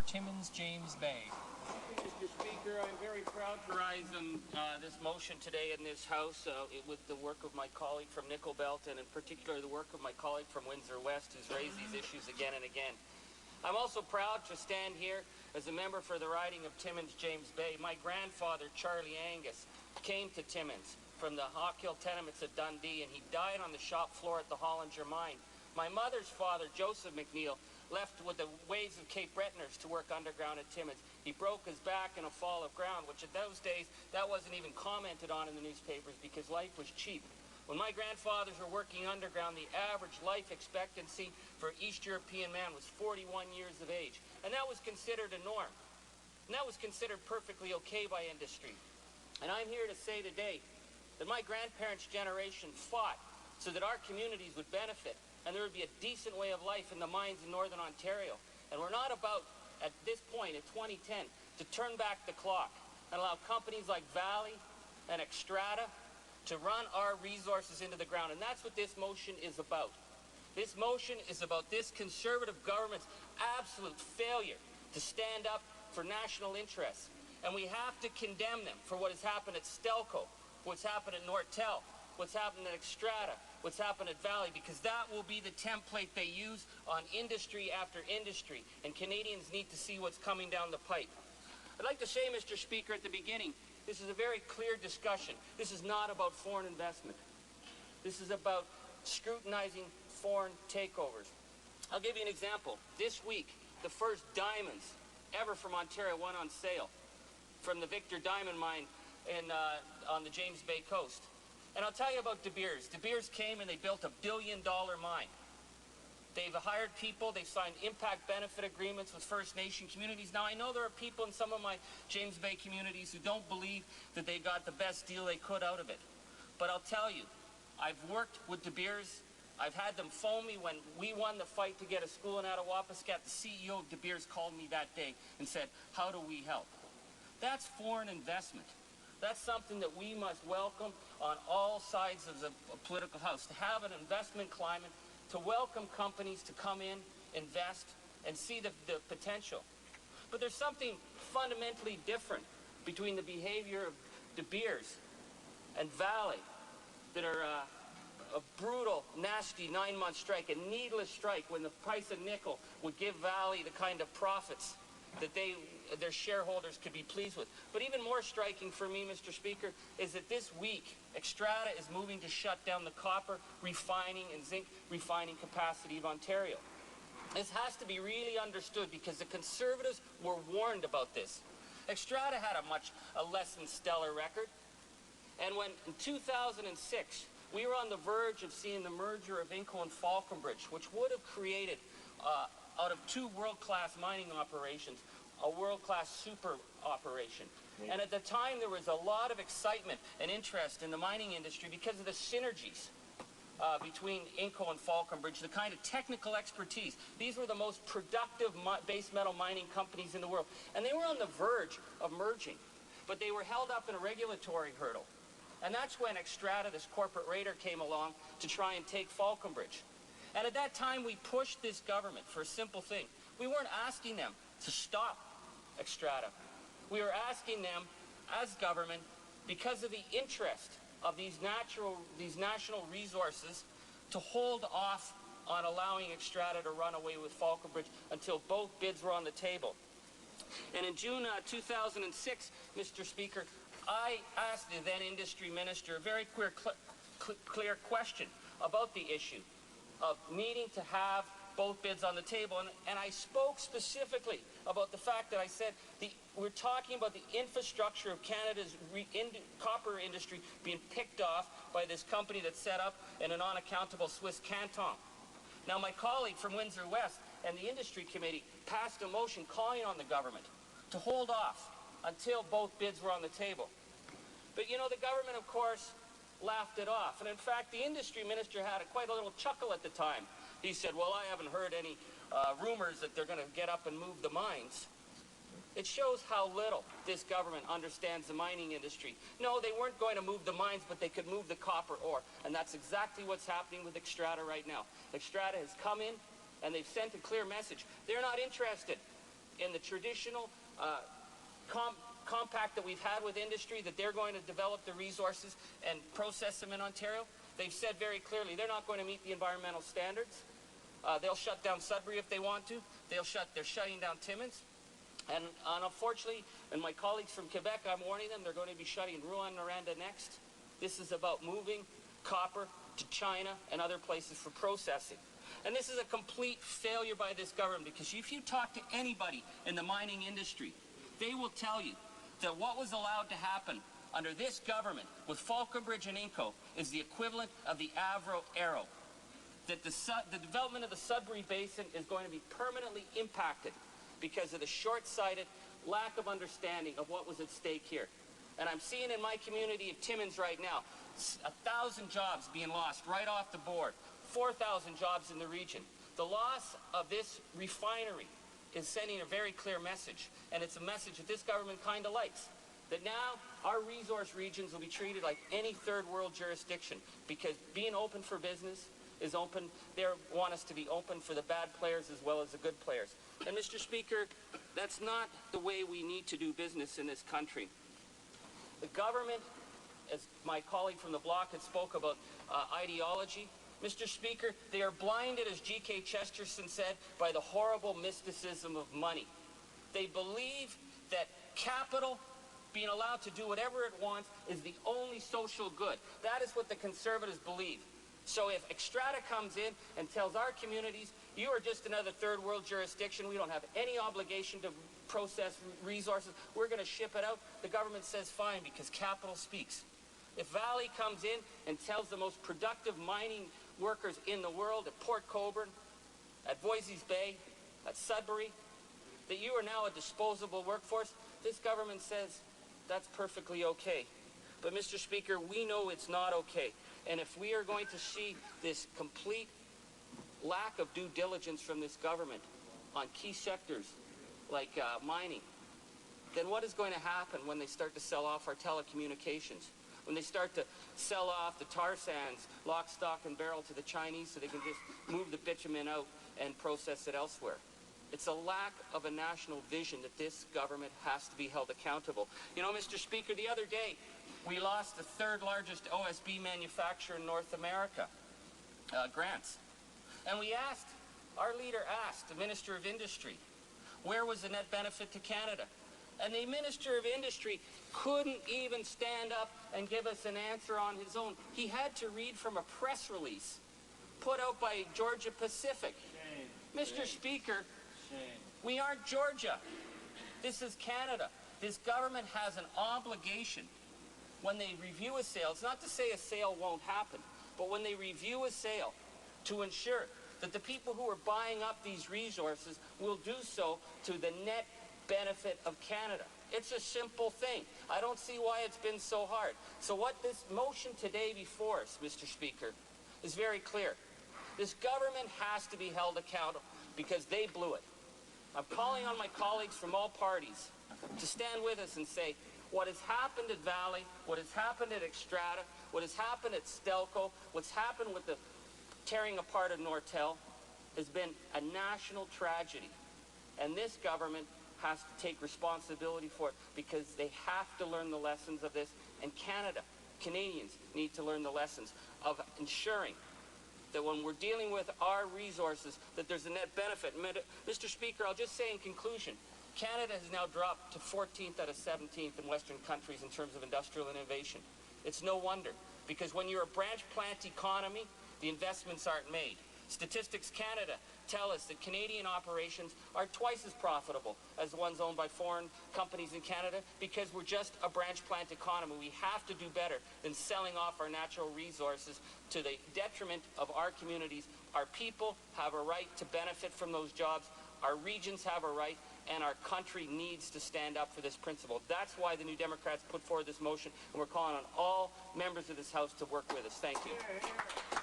Timmins-James Bay. Mr. Speaker, I'm very proud to rise on this motion today in this House with the work of my colleague from Nickel Belt and in particular the work of my colleague from Windsor West who's raised these issues again and again. I'm also proud to stand here as a member for the riding of Timmins-James Bay. My grandfather, Charlie Angus, came to Timmins from the Hawkhill tenements at Dundee, and he died on the shop floor at the Hollinger mine. My mother's father, Joseph McNeil, left with the waves of Cape Bretoners to work underground at Timmins. He broke his back in a fall of ground, which at those days, that wasn't even commented on in the newspapers because life was cheap. When my grandfathers were working underground, the average life expectancy for an East European man was 41 years of age. And that was considered a norm. And that was considered perfectly okay by industry. And I'm here to say today that my grandparents' generation fought so that our communities would benefit and there would be a decent way of life in the mines in Northern Ontario. And we're not about, at this point, in 2010, to turn back the clock and allow companies like Valley and Xstrata to run our resources into the ground. And that's what this motion is about. This motion is about this Conservative government's absolute failure to stand up for national interests. And we have to condemn them for what has happened at Stelco, what's happened at Nortel, what's happened at Xstrata, what's happened at Valley, because that will be the template they use on industry after industry, and Canadians need to see what's coming down the pipe. I'd like to say, Mr. Speaker, at the beginning, this is a very clear discussion. This is not about foreign investment. This is about scrutinizing foreign takeovers. I'll give you an example. This week, the first diamonds ever from Ontario went on sale from the Victor Diamond Mine on the James Bay coast. And I'll tell you about De Beers. De Beers came and they built a $1 billion mine. They've hired people, they've signed impact benefit agreements with First Nation communities. Now, I know there are people in some of my James Bay communities who don't believe that they got the best deal they could out of it. But I'll tell you, I've worked with De Beers. I've had them phone me when we won the fight to get a school in Attawapiskat. The CEO of De Beers called me that day and said, how do we help? That's foreign investment. That's something that we must welcome on all sides of the political house, to have an investment climate, to welcome companies to come in, invest, and see the potential. But there's something fundamentally different between the behavior of De Beers and Valley that are a brutal, nasty 9-month strike, a needless strike when the price of nickel would give Valley the kind of profits that their shareholders could be pleased with. But even more striking for me, Mr. Speaker, is that this week, Xstrata is moving to shut down the copper refining and zinc refining capacity of Ontario. This has to be really understood because the Conservatives were warned about this. Xstrata had a less than stellar record. And when in 2006, we were on the verge of seeing the merger of Inco and Falconbridge, which would have created out of two world-class mining operations, a world-class super operation. And at the time, there was a lot of excitement and interest in the mining industry because of the synergies between Inco and Falconbridge, the kind of technical expertise. These were the most productive base metal mining companies in the world. And they were on the verge of merging, but they were held up in a regulatory hurdle. And that's when Xstrata, this corporate raider, came along to try and take Falconbridge. And at that time, we pushed this government for a simple thing. We weren't asking them to stop Xstrata. We were asking them, as government, because of the interest of these national resources, to hold off on allowing Xstrata to run away with Falconbridge until both bids were on the table. And in June 2006, Mr. Speaker, I asked the then industry minister a very clear question about the issue of needing to have both bids on the table. And I spoke specifically about the fact that I said we're talking about the infrastructure of Canada's copper industry being picked off by this company that's set up in an unaccountable Swiss canton. Now, my colleague from Windsor West and the industry committee passed a motion calling on the government to hold off until both bids were on the table. But, you know, the government, of course, laughed it off. And in fact, the industry minister had quite a little chuckle at the time. He said, well, I haven't heard any rumors that they're going to get up and move the mines. It shows how little this government understands the mining industry. No, they weren't going to move the mines, but they could move the copper ore. And that's exactly what's happening with Xstrata right now. Xstrata has come in, and they've sent a clear message. They're not interested in the traditional compact that we've had with industry that they're going to develop the resources and process them in Ontario. They've said very clearly they're not going to meet the environmental standards. They'll shut down Sudbury if they want to. They're shutting down Timmins. And unfortunately, and my colleagues from Quebec, I'm warning them, they're going to be shutting Rouyn-Noranda next. This is about moving copper to China and other places for processing. And this is a complete failure by this government, because if you talk to anybody in the mining industry, they will tell you that what was allowed to happen under this government with Falconbridge and Inco is the equivalent of the Avro Arrow. That the development of the Sudbury Basin is going to be permanently impacted because of the short-sighted lack of understanding of what was at stake here. And I'm seeing in my community of Timmins right now, 1,000 jobs being lost right off the board, 4,000 jobs in the region. The loss of this refinery is sending a very clear message, and it's a message that this government kind of likes. That now our resource regions will be treated like any third world jurisdiction, because being open for business is open. They want us to be open for the bad players as well as the good players. And Mr. Speaker, that's not the way we need to do business in this country. The government, as my colleague from the Bloc had spoke about ideology, Mr. Speaker, they are blinded, as G.K. Chesterton said, by the horrible mysticism of money. They believe that capital, being allowed to do whatever it wants, is the only social good. That is what the Conservatives believe. So if Xstrata comes in and tells our communities, you are just another third world jurisdiction, we don't have any obligation to process resources, we're going to ship it out, the government says fine, because capital speaks. If Valley comes in and tells the most productive mining workers in the world at Port Coburn, at Voisey's Bay, at Sudbury, that you are now a disposable workforce, this government says that's perfectly okay. But Mr. Speaker, we know it's not okay. And if we are going to see this complete lack of due diligence from this government on key sectors like mining, then what is going to happen when they start to sell off our telecommunications? When they start to sell off the tar sands, lock, stock, and barrel to the Chinese so they can just move the bitumen out and process it elsewhere? It's a lack of a national vision that this government has to be held accountable. You know, Mr. Speaker, the other day, we lost the third largest OSB manufacturer in North America, Grants. And we asked, our leader asked the Minister of Industry, where was the net benefit to Canada? And the Minister of Industry couldn't even stand up and give us an answer on his own. He had to read from a press release put out by Georgia Pacific. Shame. Mr. Speaker, shame. We aren't Georgia. This is Canada. This government has an obligation when they review a sale. It's not to say a sale won't happen, but when they review a sale, to ensure that the people who are buying up these resources will do so to the net benefit of Canada. It's a simple thing. I don't see why it's been so hard. So what this motion today before us, Mr. Speaker, is very clear. This government has to be held accountable because they blew it. I'm calling on my colleagues from all parties to stand with us and say, what has happened at Valley, what has happened at Xstrata, what has happened at Stelco, what's happened with the tearing apart of Nortel has been a national tragedy. And this government has to take responsibility for it because they have to learn the lessons of this. And Canadians need to learn the lessons of ensuring that when we're dealing with our resources, that there's a net benefit. Mr. Speaker, I'll just say in conclusion, Canada has now dropped to 14th out of 17th in Western countries in terms of industrial innovation. It's no wonder, because when you're a branch plant economy, the investments aren't made. Statistics Canada tell us that Canadian operations are twice as profitable as the ones owned by foreign companies in Canada because we're just a branch plant economy. We have to do better than selling off our natural resources to the detriment of our communities. Our people have a right to benefit from those jobs. Our regions have a right, and our country needs to stand up for this principle. That's why the New Democrats put forward this motion, and we're calling on all members of this House to work with us. Thank you.